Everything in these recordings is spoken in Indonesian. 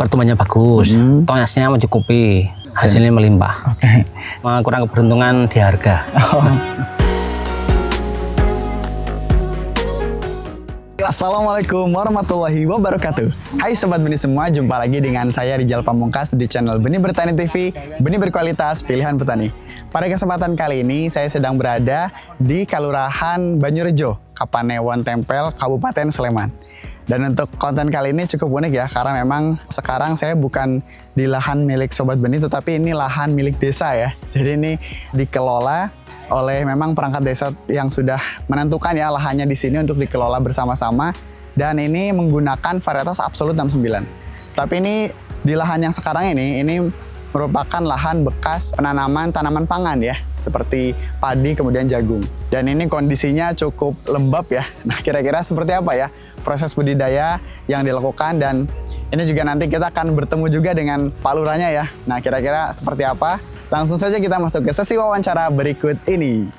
pertumbuhannya bagus, tonasnya mencukupi, hasilnya melimpah. Kurang keberuntungan di harga. Assalamualaikum warahmatullahi wabarakatuh. Hai Sobat Benih semua, jumpa lagi dengan saya Rijal Pamungkas di channel Benih Bertani TV, benih berkualitas pilihan petani. Pada kesempatan kali ini saya sedang berada di Kelurahan Banyurejo, Kapanewon Tempel, Kabupaten Sleman. Dan untuk konten kali ini cukup unik ya, karena memang sekarang saya bukan di lahan milik Sobat Benih, tetapi ini lahan milik desa ya. Jadi ini dikelola oleh memang perangkat desa yang sudah menentukan ya lahannya di sini untuk dikelola bersama-sama, dan ini menggunakan varietas Absolut 69. Tapi ini di lahan yang sekarang ini merupakan lahan bekas penanaman tanaman pangan ya, seperti padi kemudian jagung. Dan ini kondisinya cukup lembab ya. Nah, kira-kira seperti apa ya proses budidaya yang dilakukan, dan ini juga nanti kita akan bertemu juga dengan Pak Lurahnya ya. Nah, kira-kira seperti apa? Langsung saja kita masuk ke sesi wawancara berikut ini.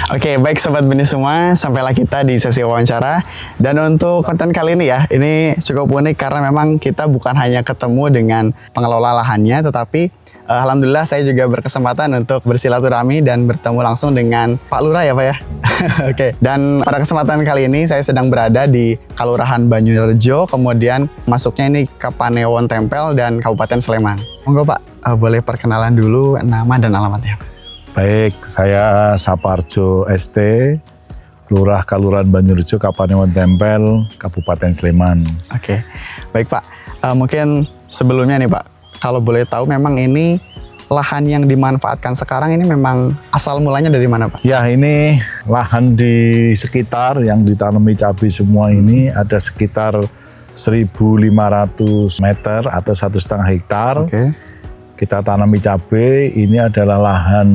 Oke, baik Sobat Benih semua, sampailah kita di sesi wawancara. Dan untuk konten kali ini ya, ini cukup unik karena memang kita bukan hanya ketemu dengan pengelola lahannya, tetapi alhamdulillah saya juga berkesempatan untuk bersilaturahmi dan bertemu langsung dengan Pak Lurah ya Pak ya. Oke, dan pada kesempatan kali ini saya sedang berada di Kelurahan Banyurejo, kemudian masuknya ini Kapanewon Tempel dan Kabupaten Sleman. Monggo Pak, boleh perkenalan dulu nama dan alamatnya Pak? Baik, saya Saparjo ST, Lurah Kelurahan Banyurejo, Kapanewon Tempel, Kabupaten Sleman. Oke, baik Pak. Mungkin sebelumnya nih Pak, kalau boleh tahu memang ini lahan yang dimanfaatkan sekarang ini memang asal mulanya dari mana Pak? Ya, ini lahan di sekitar yang ditanami cabai semua ini ada sekitar 1.500 meter atau 1,5 hektar. Oke. Kita tanami cabai, ini adalah lahan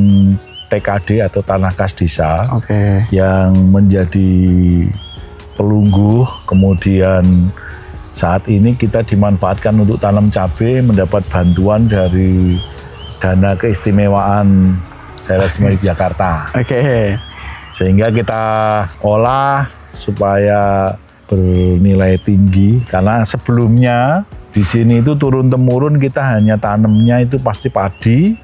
TKD atau tanah kas desa. Oke. Yang menjadi pelunggu. Kemudian saat ini kita dimanfaatkan untuk tanam cabai, mendapat bantuan dari dana keistimewaan daerah istimewa Yogyakarta. Oke. Sehingga kita olah supaya bernilai tinggi, karena sebelumnya di sini itu turun-temurun kita hanya tanamnya itu pasti padi,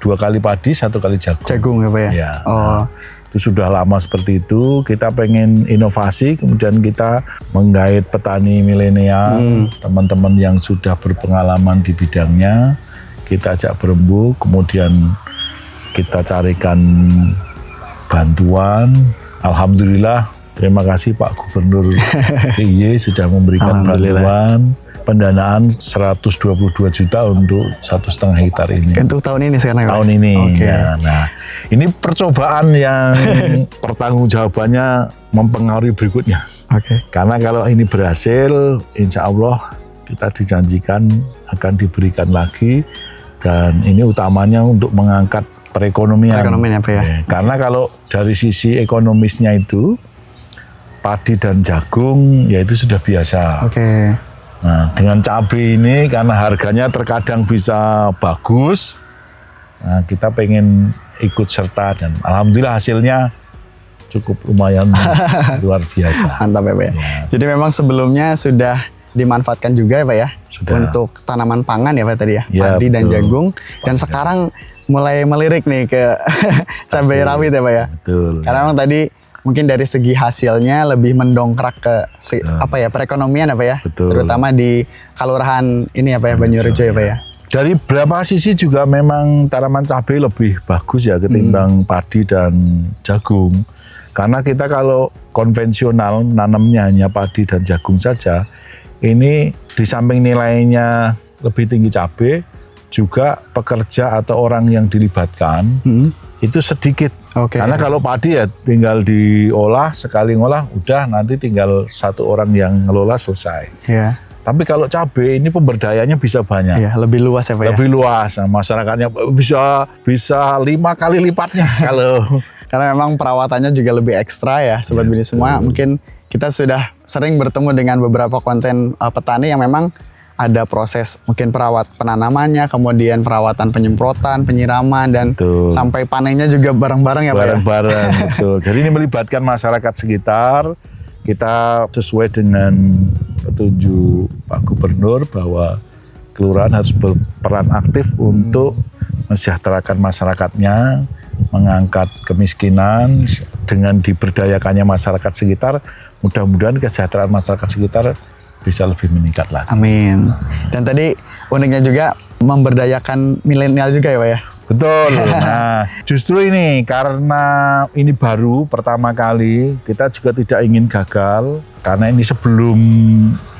2 kali padi, 1 kali jagung. Jagung ya Pak ya? Ya. Oh. Nah, itu sudah lama seperti itu. Kita pengen inovasi, kemudian kita menggait petani milenial, teman-teman yang sudah berpengalaman di bidangnya, kita ajak berembuk, kemudian kita carikan bantuan. Alhamdulillah, terima kasih Pak Gubernur DIY sudah memberikan bantuan. Pendanaan 122 juta untuk 1,5 hektar ini. Untuk tahun ini sekarang ya? Tahun ini. Oke. Ya, nah, ini percobaan yang pertanggungjawabannya mempengaruhi berikutnya. Oke. Karena kalau ini berhasil, insya Allah kita dijanjikan akan diberikan lagi, dan ini utamanya untuk mengangkat perekonomian. Perekonomian apa ya? Karena kalau dari sisi ekonomisnya itu padi dan jagung ya itu sudah biasa. Oke. Nah, dengan cabai ini karena harganya terkadang bisa bagus, nah, kita pengen ikut serta, dan alhamdulillah hasilnya cukup lumayan luar biasa. Mantap ya Pak ya. Jadi memang sebelumnya sudah dimanfaatkan juga ya Pak ya? Sudah. Untuk tanaman pangan ya Pak tadi ya? Ya, padi dan betul. jagung. Dan sekarang mulai melirik nih ke cabai rawit ya Pak ya? Betul. Karena memang tadi mungkin dari segi hasilnya lebih mendongkrak ke apa ya, perekonomian apa ya? Betul. Terutama di kelurahan ini apa ya, Banyurejo ya Pak ya? Dari beberapa sisi juga memang tanaman cabai lebih bagus ya ketimbang padi dan jagung. Karena kita kalau konvensional nanamnya hanya padi dan jagung saja, ini di samping nilainya lebih tinggi cabai, juga pekerja atau orang yang dilibatkan itu sedikit. Oke. Karena kalau padi ya tinggal diolah, sekali ngolah udah, nanti tinggal 1 orang yang ngelola selesai. Iya. Tapi kalau cabai ini pemberdayaannya bisa banyak. Iya, lebih luas ya Pak ya? Lebih luas, nah, masyarakatnya bisa 5 kali lipatnya kalau. Karena memang perawatannya juga lebih ekstra ya Sobat Benih semua. Mungkin kita sudah sering bertemu dengan beberapa konten petani yang memang ada proses mungkin penanamannya, kemudian perawatan penyemprotan, penyiraman, dan Betul. sampai panennya juga bareng-bareng ya Pak ya? Bareng-bareng, betul. Jadi ini melibatkan masyarakat sekitar. Kita sesuai dengan petunjuk Pak Gubernur bahwa kelurahan harus berperan aktif untuk mensejahterakan masyarakatnya, mengangkat kemiskinan dengan diberdayakannya masyarakat sekitar. Mudah-mudahan kesejahteraan masyarakat sekitar bisa lebih meningkat lagi. Amin. Dan tadi uniknya juga memberdayakan milenial juga ya Pak ya? Betul. Nah, justru ini karena ini baru pertama kali, kita juga tidak ingin gagal karena ini sebelum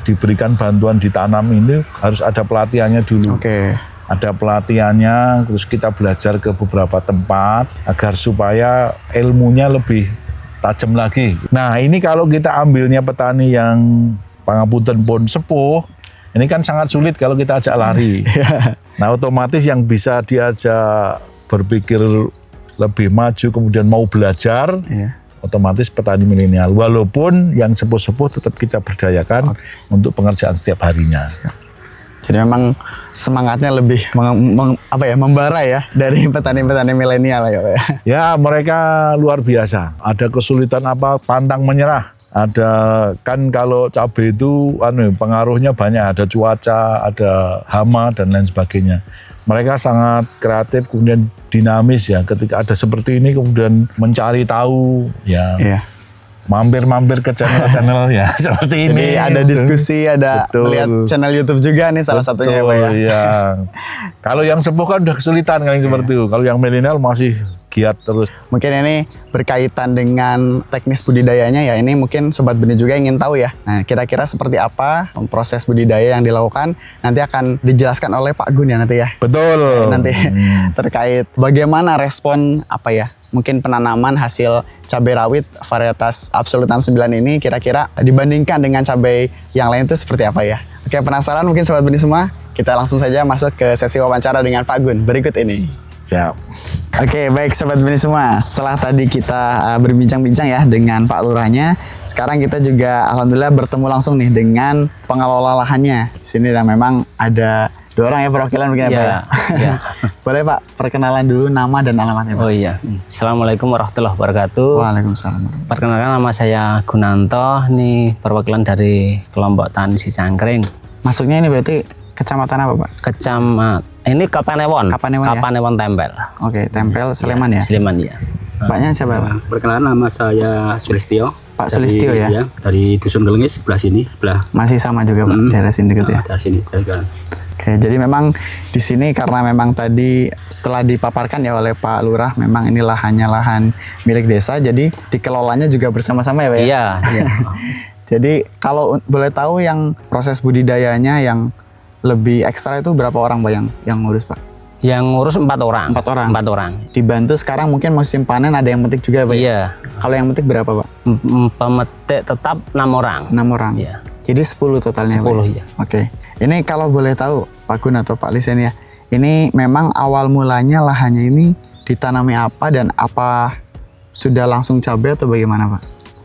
diberikan bantuan ditanam ini harus ada pelatihannya dulu. Oke. Ada pelatihannya, terus kita belajar ke beberapa tempat agar supaya ilmunya lebih tajam lagi. Nah, ini kalau kita ambilnya petani yang pangapunten pun sepuh, ini kan sangat sulit kalau kita ajak lari. Nah, otomatis yang bisa diajak berpikir lebih maju, kemudian mau belajar, otomatis petani milenial. Walaupun yang sepuh-sepuh tetap kita berdayakan untuk pengerjaan setiap harinya. Jadi memang semangatnya lebih membara ya dari petani-petani milenial ya Pak ya. Ya, mereka luar biasa. Ada kesulitan apa, pantang menyerah. Ada kan kalau cabai itu pengaruhnya banyak, ada cuaca, ada hama dan lain sebagainya. Mereka sangat kreatif, kemudian dinamis ya. Ketika ada seperti ini kemudian mencari tahu ya. Iya. Mampir-mampir ke channel-channel ya seperti ini. Jadi ada diskusi, ada Betul. melihat channel YouTube juga nih salah satunya ya Pak ya. Iya. Kalau yang sepuh kan udah kesulitan kalau yang seperti itu. Kalau yang milenial masih giat terus. Mungkin ini berkaitan dengan teknis budidayanya ya. Ini mungkin Sobat Benih juga ingin tahu ya. Nah, kira-kira seperti apa proses budidaya yang dilakukan nanti akan dijelaskan oleh Pak Gun ya nanti ya. Betul. Nanti terkait bagaimana respon mungkin penanaman hasil cabai rawit varietas Absolut 69 ini kira-kira dibandingkan dengan cabai yang lain itu seperti apa ya. Oke, penasaran mungkin Sobat Benih semua? Kita langsung saja masuk ke sesi wawancara dengan Pak Gun berikut ini. Siap. Oke, baik Sobat Benih semua. Setelah tadi kita berbincang-bincang ya dengan Pak Lurahnya, sekarang kita juga alhamdulillah bertemu langsung nih dengan pengelola lahannya. Di sini dan memang ada 2 orang ya perwakilan mungkin ya Pak ya. Iya. Boleh Pak, perkenalan dulu nama dan alamatnya Pak. Oh iya. Assalamualaikum warahmatullahi wabarakatuh. Waalaikumsalam. Perkenalkan, nama saya Gunanto, ini perwakilan dari kelompok tani Cicangkring. Masuknya ini berarti kecamatan apa Pak? Ini Kapanewon. Kapanewon ya? Kapanewon Tempel. Oke, Tempel Sleman ya? Sleman ya. Paknya siapa Pak? Perkenalan, nama saya Sulistyo. Pak Sulistyo ya? Dari Dusun Gelengis, sebelah sini, sebelah. Masih sama juga Pak, daerah sini deket ya? Dari sini, saya kan. Oke, jadi memang di sini karena memang tadi setelah dipaparkan ya oleh Pak Lurah, memang ini lahannya lahan milik desa, jadi dikelolanya juga bersama-sama ya Pak ya? Iya. Jadi kalau boleh tahu yang proses budidayanya yang lebih ekstra itu berapa orang Pak yang ngurus Pak? Yang ngurus 4 orang. 4 orang? 4 orang. Dibantu sekarang mungkin musim panen ada yang petik juga Pak? Iya. Kalau yang petik berapa Pak? Pemetik tetap 6 orang. 6 orang? Iya. Jadi 10 totalnya 10 Pak? ya. Oke. Ini kalau boleh tahu Pak Gun atau Pak Lisen ya, ini memang awal mulanya lahannya ini ditanami apa dan apa sudah langsung cabai atau bagaimana Pak?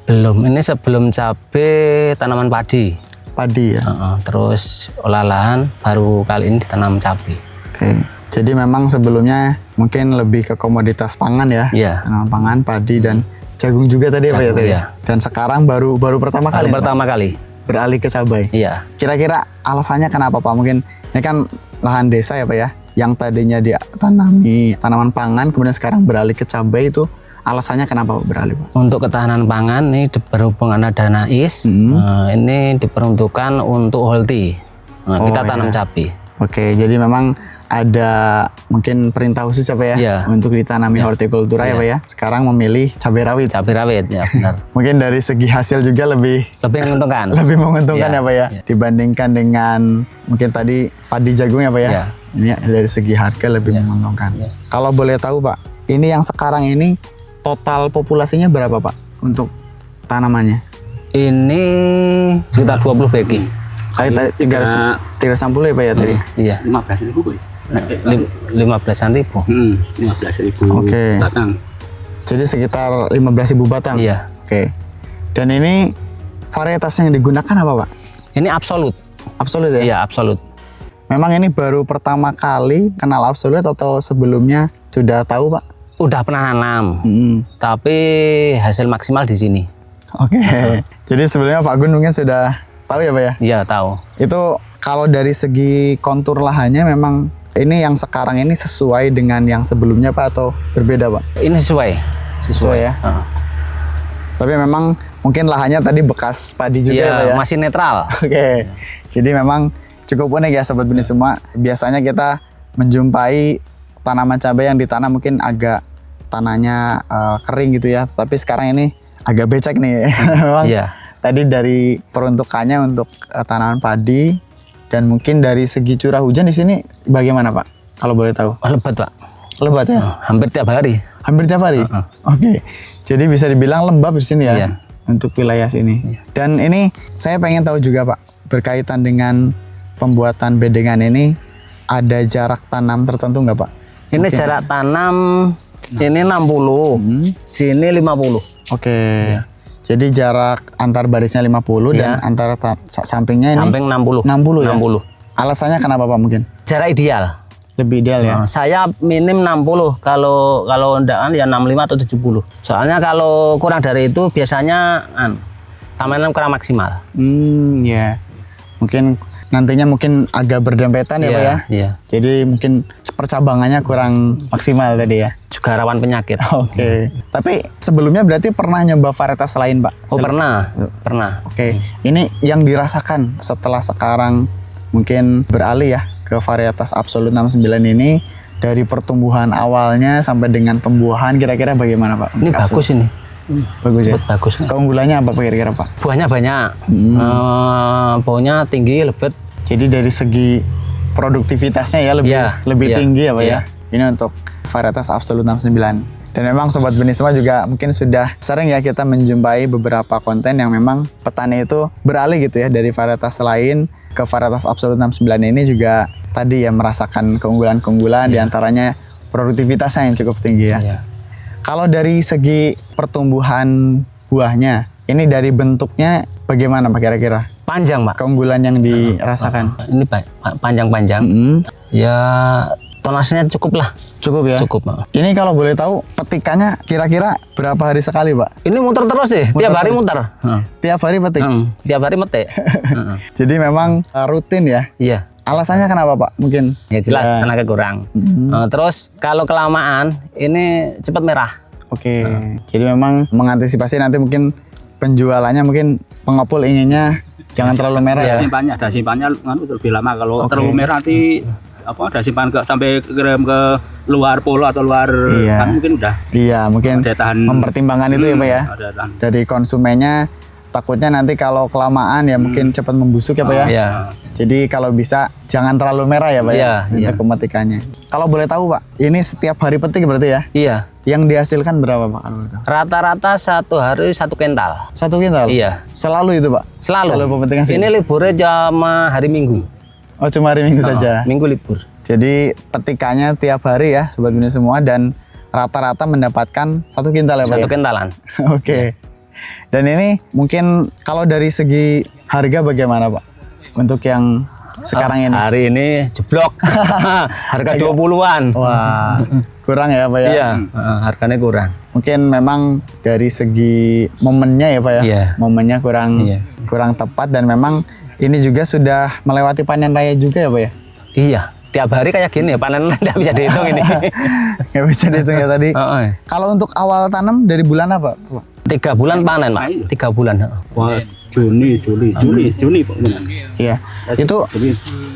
Belum, ini sebelum cabai tanaman padi. Padi ya? Terus olah lahan baru kali ini ditanam cabai. Oke. Jadi memang sebelumnya mungkin lebih ke komoditas pangan ya? Iya. Tanaman pangan, padi dan jagung juga tadi ya Pak ya? Jagung, Tadi? iya. Dan sekarang baru pertama kali Baru pertama kali. beralih ke cabai. Iya. Kira-kira alasannya kenapa Pak? Mungkin ini kan lahan desa ya Pak ya, yang tadinya ditanami tanaman pangan kemudian sekarang beralih ke cabai, itu alasannya kenapa Pak beralih Pak? Untuk ketahanan pangan ini berhubung ada dana IS, ini diperuntukkan untuk holti. Kita tanam cabai. Oke, jadi memang ada mungkin perintah khusus ya Pak ya, Iya. untuk ditanami hortikultura ya Pak ya. Sekarang memilih cabai rawit. Cabai rawit ya benar. Mungkin dari segi hasil juga lebih menguntungkan. lebih menguntungkan Iya, ya Pak ya, iya. dibandingkan dengan mungkin tadi padi jagung ya Pak ya. Iya. Ini dari segi harga lebih menguntungkan. Iya. Kalau boleh tahu Pak, ini yang sekarang ini total populasinya berapa Pak untuk tanamannya? Ini sekitar 20 beki. Kayak 360 ya Pak ya tadi? Iya. 15.000 Boy. 15-an ribu. 15.000 Oke. batang. Jadi sekitar 15.000 batang? Iya. Oke. Dan ini varietas yang digunakan apa Pak? Ini absolut. Absolut ya? Iya, absolut. Memang ini baru pertama kali kenal Absolut atau sebelumnya sudah tahu Pak? Udah pernah nanam, tapi hasil maksimal di sini. Oke. Jadi sebelumnya Pak Gun mungkin sudah tahu ya Pak ya? Iya tahu. Itu kalau dari segi kontur lahannya memang ini yang sekarang ini sesuai dengan yang sebelumnya Pak atau berbeda Pak? Ini sesuai. Sesuai ya. Tapi memang mungkin lahannya tadi bekas padi juga ya Pak Iya, ya? masih netral. Oke. Jadi memang cukup unik ya Sobat Benih semua. Biasanya kita menjumpai tanaman cabai yang ditanam mungkin agak tanahnya kering gitu ya. Tapi sekarang ini agak becek nih. Memang Iya. tadi dari peruntukannya untuk tanaman padi dan mungkin dari segi curah hujan di sini bagaimana Pak? Kalau boleh tahu. Oh, lebat Pak. Lebat ya? Hampir tiap hari. Hampir tiap hari. Oke. Jadi bisa dibilang lembab di sini ya. Iya. Untuk wilayah sini. Dan ini saya pengen tahu juga Pak, berkaitan dengan pembuatan bedengan ini ada jarak tanam tertentu nggak Pak? Ini jarak tanam ini 60, sini 50. Oke. Jadi jarak antar barisnya 50 dan antara sampingnya ini Samping 60. 60 ya? 60. Alasannya kenapa Pak mungkin? Jarak ideal. Lebih ideal ya? Saya minim 60, kalau enggak kan ya 65 atau 70. Soalnya kalau kurang dari itu biasanya tanaman kurang maksimal. Ya. Mungkin nantinya mungkin agak berdempetan ya Pak ya? Iya. Jadi mungkin percabangannya kurang maksimal tadi ya? Juga rawan penyakit. Oke. Tapi sebelumnya berarti pernah nyoba varietas lain Pak? Oh pernah. Oke. Ini yang dirasakan setelah sekarang mungkin beralih ya ke varietas Absolut 69 ini, dari pertumbuhan awalnya sampai dengan pembuahan kira-kira bagaimana Pak? Ini bagus ini. Bagus ya? Bagus. Keunggulannya apa kira-kira Pak? Buahnya banyak. Baunya tinggi, lebat. Jadi dari segi produktivitasnya ya lebih Iya, tinggi ya Pak iya. ya? Ini untuk varietas Absolut 69. Dan memang Sobat Benih semua juga mungkin sudah sering ya kita menjumpai beberapa konten yang memang petani itu beralih gitu ya dari varietas lain ke varietas Absolut 69 ini juga tadi ya merasakan keunggulan-keunggulan diantaranya produktivitasnya yang cukup tinggi ya. Iya. Kalau dari segi pertumbuhan buahnya, ini dari bentuknya bagaimana Pak kira-kira? Panjang Pak. Keunggulan yang dirasakan? Ini panjang-panjang. Ya tonasenya cukup lah. Cukup ya? Cukup Pak. Ini kalau boleh tahu petikannya kira-kira berapa hari sekali Pak? Ini muter terus sih, tiap hari muter. Tiap hari petik? Tiap hari metik. Jadi memang rutin ya? Iya. Alasannya kenapa Pak? Mungkin? Ya jelas tenaga kurang. Terus kalau kelamaan ini cepat merah. Oke. Jadi memang mengantisipasi nanti mungkin penjualannya mungkin pengepul inginnya jangan terlalu merah ya? Ada simpannya lebih lama. Kalau terlalu merah nanti ada simpan sampai kirim ke luar pulau atau luar kan mungkin udah. Iya, mungkin mempertimbangkan itu ya Pak ya. Dari konsumennya takutnya nanti kalau kelamaan ya mungkin cepat membusuk ya Pak ya. Iya. Jadi kalau bisa jangan terlalu merah ya Pak ya untuk pemetikannya. Kalau boleh tahu Pak, ini setiap hari petik berarti ya? Iya. Yang dihasilkan berapa Pak? Rata-rata satu hari 1 kental. 1 kintal? Iya. Selalu itu Pak? Selalu pemetikan sini? Ini liburnya cuma hari Minggu. Oh cuma hari Minggu saja? Minggu libur. Jadi petikannya tiap hari ya Sobat Benih semua dan rata-rata mendapatkan 1 kintal ya Pak 1 kentalan. Oke. Dan ini mungkin kalau dari segi harga bagaimana Pak? Untuk yang sekarang ini? Hari ini jeblok. Harga 20-an. Wah, kurang ya Pak ya? Iya, harganya kurang. Mungkin memang dari segi momennya ya Pak ya? Iya. Momennya kurang tepat dan memang ini juga sudah melewati panen raya juga ya Pak ya? Iya, tiap hari kayak gini ya, panen nggak bisa dihitung ini. Nggak bisa dihitung ya tadi. Kalau untuk awal tanam dari bulan apa Pak? 3 bulan panen Pak, 3 bulan. Wah, Juni Pak. Iya, itu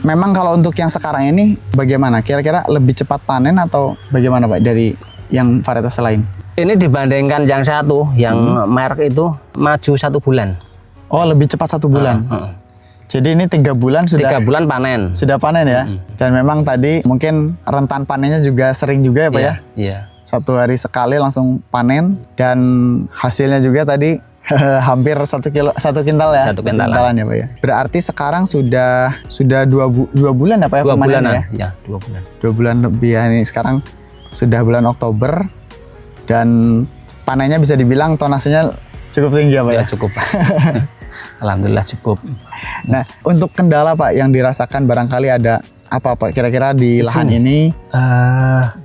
memang kalau untuk yang sekarang ini bagaimana? Kira-kira lebih cepat panen atau bagaimana Pak dari yang varietas lain? Ini dibandingkan yang satu, yang merek itu maju 1 bulan. Oh, lebih cepat 1 bulan. Jadi ini 3 bulan sudah 3 bulan panen. Sudah panen ya. Dan memang tadi mungkin rentan panennya juga sering juga ya Pak ya. Iya. 1 hari sekali langsung panen dan hasilnya juga tadi hampir 1 kintal ya. 1 kintalan ya Pak ya. Berarti sekarang sudah 2 bulan ya Pak ya 2 bulan ya? Ya, 2 bulan. 2 bulan lebih ya ini sekarang sudah bulan Oktober dan panennya bisa dibilang tonasenya cukup tinggi ya Pak ya. Ya cukup. Alhamdulillah cukup. Nah, untuk kendala Pak yang dirasakan barangkali ada apa Pak kira-kira di lahan ini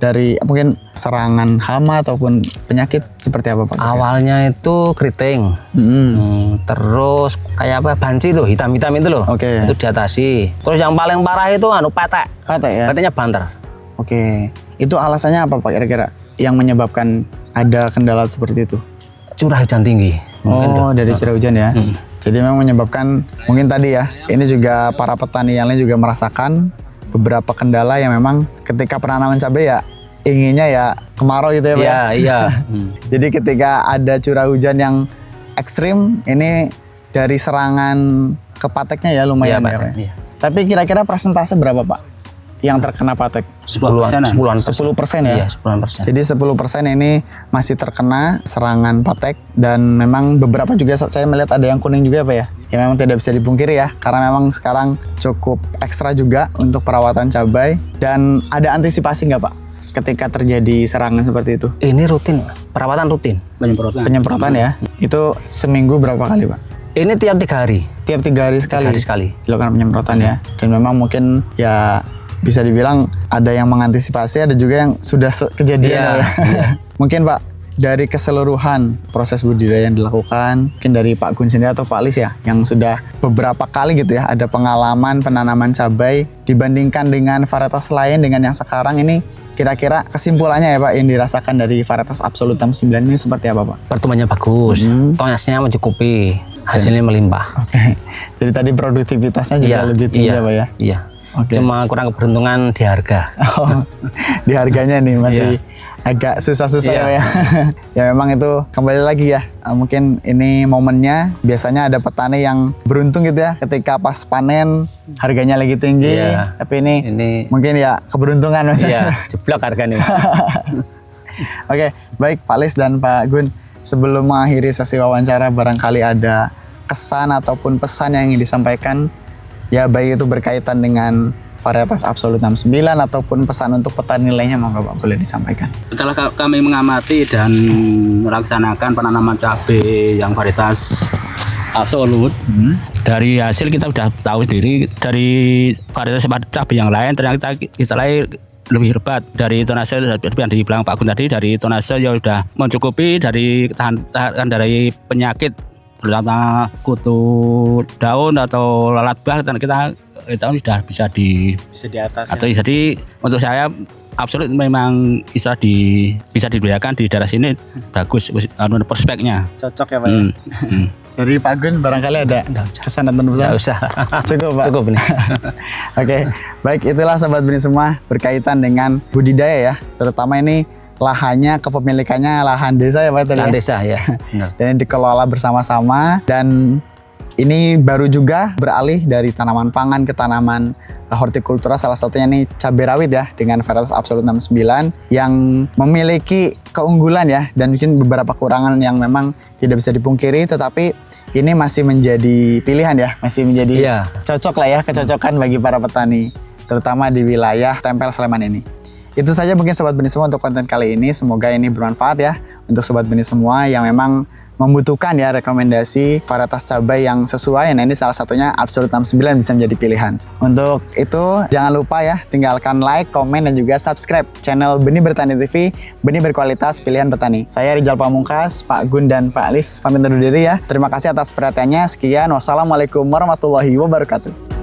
dari mungkin serangan hama ataupun penyakit seperti apa Pak? Awalnya itu keriting, terus kayak apa banci tuh hitam-hitam itu loh, Oke. itu diatasi. Terus yang paling parah itu petek, Kata ya. petenya banter. Oke. Itu alasannya apa Pak kira-kira yang menyebabkan ada kendala seperti itu? Curah hujan tinggi. Dari curah hujan ya. Jadi memang menyebabkan mungkin tadi ya. Ini juga para petani yang lain juga merasakan beberapa kendala yang memang ketika penanaman cabai ya inginnya ya kemarau gitu ya Pak. Iya. Jadi ketika ada curah hujan yang ekstrim ini dari serangan ke pateknya ya lumayan Iya, ya patek, Pak. iya. Tapi kira-kira persentase berapa Pak yang terkena patek? 10%. 10% ya? Iya, 10%. Jadi 10% ini masih terkena serangan patek dan memang beberapa juga saya melihat ada yang kuning juga Pak ya. Ya memang tidak bisa dipungkiri ya karena memang sekarang cukup ekstra juga untuk perawatan cabai dan ada antisipasi nggak Pak ketika terjadi serangan seperti itu? Ini rutin, perawatan rutin. Penyemprotan ya. Itu seminggu berapa kali Pak? Ini tiap 3 hari. Tiap 3 hari sekali. 3 hari sekali. Dilakukan penyemprotan ya. Dan memang mungkin ya bisa dibilang ada yang mengantisipasi, ada juga yang sudah kejadian. Iya, ya. Mungkin Pak dari keseluruhan proses budidaya yang dilakukan, mungkin dari Pak Gun sendiri atau Pak Lis ya, yang sudah beberapa kali gitu ya ada pengalaman penanaman cabai dibandingkan dengan varietas lain dengan yang sekarang ini, kira-kira kesimpulannya ya Pak yang dirasakan dari varietas Absolut 69 ini seperti apa Pak? Pertumbuhannya bagus, tonasnya mencukupi, hasilnya melimpah. Oke. Jadi tadi produktivitasnya juga lebih tinggi ya Pak ya? Iya. Oke. Cuma kurang keberuntungan di harga. Oh, di harganya nih masih agak susah-susah Iya. ya. Ya memang itu kembali lagi ya. Mungkin ini momennya biasanya ada petani yang beruntung gitu ya ketika pas panen harganya lagi tinggi. Iya. Tapi ini mungkin ya keberuntungan Mas. Iya, jeblok harganya. Oke, baik Pak Lis dan Pak Gun. Sebelum mengakhiri sesi wawancara barangkali ada kesan ataupun pesan yang ingin disampaikan ya baik itu berkaitan dengan varietas Absolut 69 ataupun pesan untuk petani lainnya monggo Pak boleh disampaikan. Setelah kami mengamati dan melaksanakan penanaman cabai yang varietas Absolut, dari hasil kita sudah tahu sendiri dari varietas cabai yang lain ternyata kita lain lebih hebat dari tonase yang dibilang Pak Gun tadi, dari tonase yang sudah mencukupi, dari tahan dari penyakit terutama kutu daun atau lalat bah dan kita sudah bisa di atas atau jadi untuk saya Absolut memang bisa dibudidayakan di daerah sini bagus prospeknya. Cocok ya Pak ya. Dari Pak Gun barangkali ada kesan dan pesan? Nggak usah. Cukup Pak. Cukup nih. Oke, baik itulah Sobat Benih semua berkaitan dengan budidaya ya, terutama ini lahannya kepemilikannya lahan desa ya Pak tadi. Lahan desa ya. Benar. Dan dikelola bersama-sama dan ini baru juga beralih dari tanaman pangan ke tanaman hortikultura, salah satunya nih cabai rawit ya dengan varietas Absolut 69 yang memiliki keunggulan ya dan mungkin beberapa kekurangan yang memang tidak bisa dipungkiri, tetapi ini masih menjadi pilihan ya, masih menjadi cocok lah ya, kecocokan bagi para petani terutama di wilayah Tempel Sleman ini. Itu saja mungkin Sobat Benih semua untuk konten kali ini. Semoga ini bermanfaat ya untuk Sobat Benih semua yang memang membutuhkan ya rekomendasi varietas cabai yang sesuai. Nah ini salah satunya Absolut 69 bisa menjadi pilihan. Untuk itu jangan lupa ya tinggalkan like, komen dan juga subscribe channel Benih Bertani TV, benih berkualitas pilihan petani. Saya Rijal Pamungkas, Pak Gun dan Pak Lis pamit undur diri ya. Terima kasih atas perhatiannya. Sekian, wassalamualaikum warahmatullahi wabarakatuh.